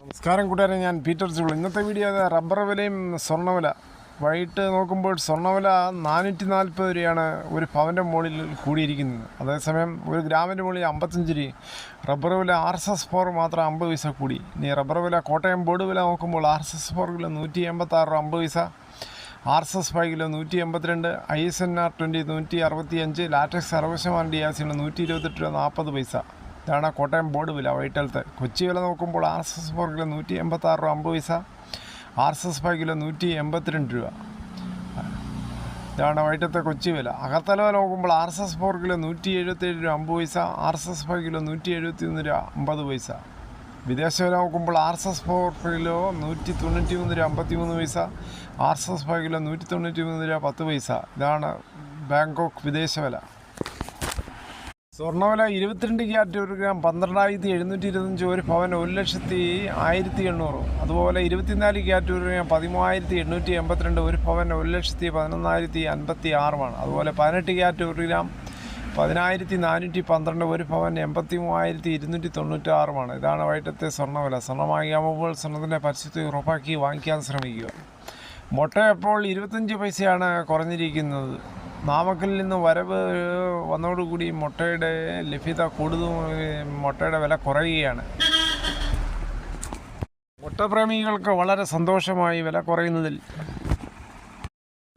നമസ്കാരം കൂട്ടുകാരെ, ഞാൻ പീറ്റർ ചുള്ളു. ഇന്നത്തെ വീഡിയോ റബ്ബർ വിലയും സ്വർണ്ണവില. വൈകിട്ട് നോക്കുമ്പോൾ സ്വർണ്ണവില 440 രൂപയാണ് ഒരു പവൻ്റെ മുകളിൽ കൂടിയിരിക്കുന്നത്. അതേസമയം ഒരു ഗ്രാമിൻ്റെ മുകളിൽ 55 രൂപ. റബ്ബർ വില RSS4 മാത്രം 50 പൈസ കൂടി. ഇനി റബ്ബർ വില കോട്ടയം ബോർഡ് വില നോക്കുമ്പോൾ RSS4 കിലോ 186 രൂപ 50 പൈസ, RSS5 കിലോ 182, ISNR 20 165, ലാറ്റക്സ് 60% ഡിയാസിന് 128 രൂപ 40 പൈസ. ഇതാണ് കോട്ടയം ബോർഡ് വില വൈകിട്ടത്തെ. കൊച്ചി വില നോക്കുമ്പോൾ RSS4 കിലോ 186 രൂപ 50 പൈസ, RSS5 കിലോ 182 രൂപ. ഇതാണ് വൈകിട്ടത്തെ കൊച്ചി വില. അകത്തല വില നോക്കുമ്പോൾ RSS4 കിലോ 177 രൂപ 50 പൈസ, RSS5 കിലോ 171 രൂപ 50 പൈസ. വിദേശ വില നോക്കുമ്പോൾ RSS4 കിലോ 193 രൂപ 53 പൈസ, RSS5 കിലോ 193 രൂപ 10 പൈസ. ഇതാണ് ബാങ്കോക്ക് വിദേശ വില. സ്വർണ്ണവില 22 ക്യാരറ്റ് 1 ഗ്രാം 12,725, ഒരു പവൻ 1,01,800. അതുപോലെ 24 ക്യാരറ്റ് 1 ഗ്രാം 13,882, ഒരു പവൻ 1,11,056. അതുപോലെ 18 ക്യാരറ്റ് 1 ഗ്രാം 10,412, ഒരു പവൻ 83,296. ഇതാണ് വൈകിട്ടത്തെ സ്വർണ്ണവില. സ്വർണ്ണം വാങ്ങിയാകുമ്പോൾ സ്വർണ്ണത്തിൻ്റെ പരിശുദ്ധി ഉറപ്പാക്കി വാങ്ങിക്കാൻ ശ്രമിക്കുക. മുട്ട അപ്പോൾ 25 പൈസയാണ് കുറഞ്ഞിരിക്കുന്നത്. നാമക്കലിൽ നിന്ന് വരവ് വന്നതോടുകൂടി മുട്ടയുടെ ലഭ്യത മുട്ടയുടെ വില കുറയുകയാണ്. മുട്ടപ്രേമികൾക്ക് വളരെ സന്തോഷമായി വില കുറയുന്നതിൽ.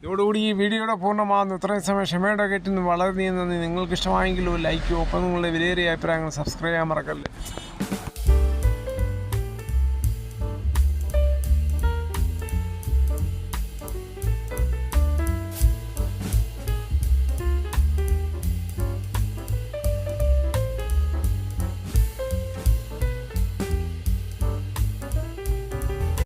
ഇതോടുകൂടി ഈ വീഡിയോയുടെ പൂർണ്ണമാകുന്നു. ഇത്രയും സമയം ക്ഷമയുടെ കേട്ടിന് വളരെ നന്ദി. നിങ്ങൾക്ക് ഇഷ്ടമായെങ്കിൽ ഒരു ലൈക്ക്, ഒപ്പം നിങ്ങളുടെ വിലയേറിയ അഭിപ്രായങ്ങൾ സബ്സ്ക്രൈബ് ചെയ്യാൻ മറക്കല്ലേ.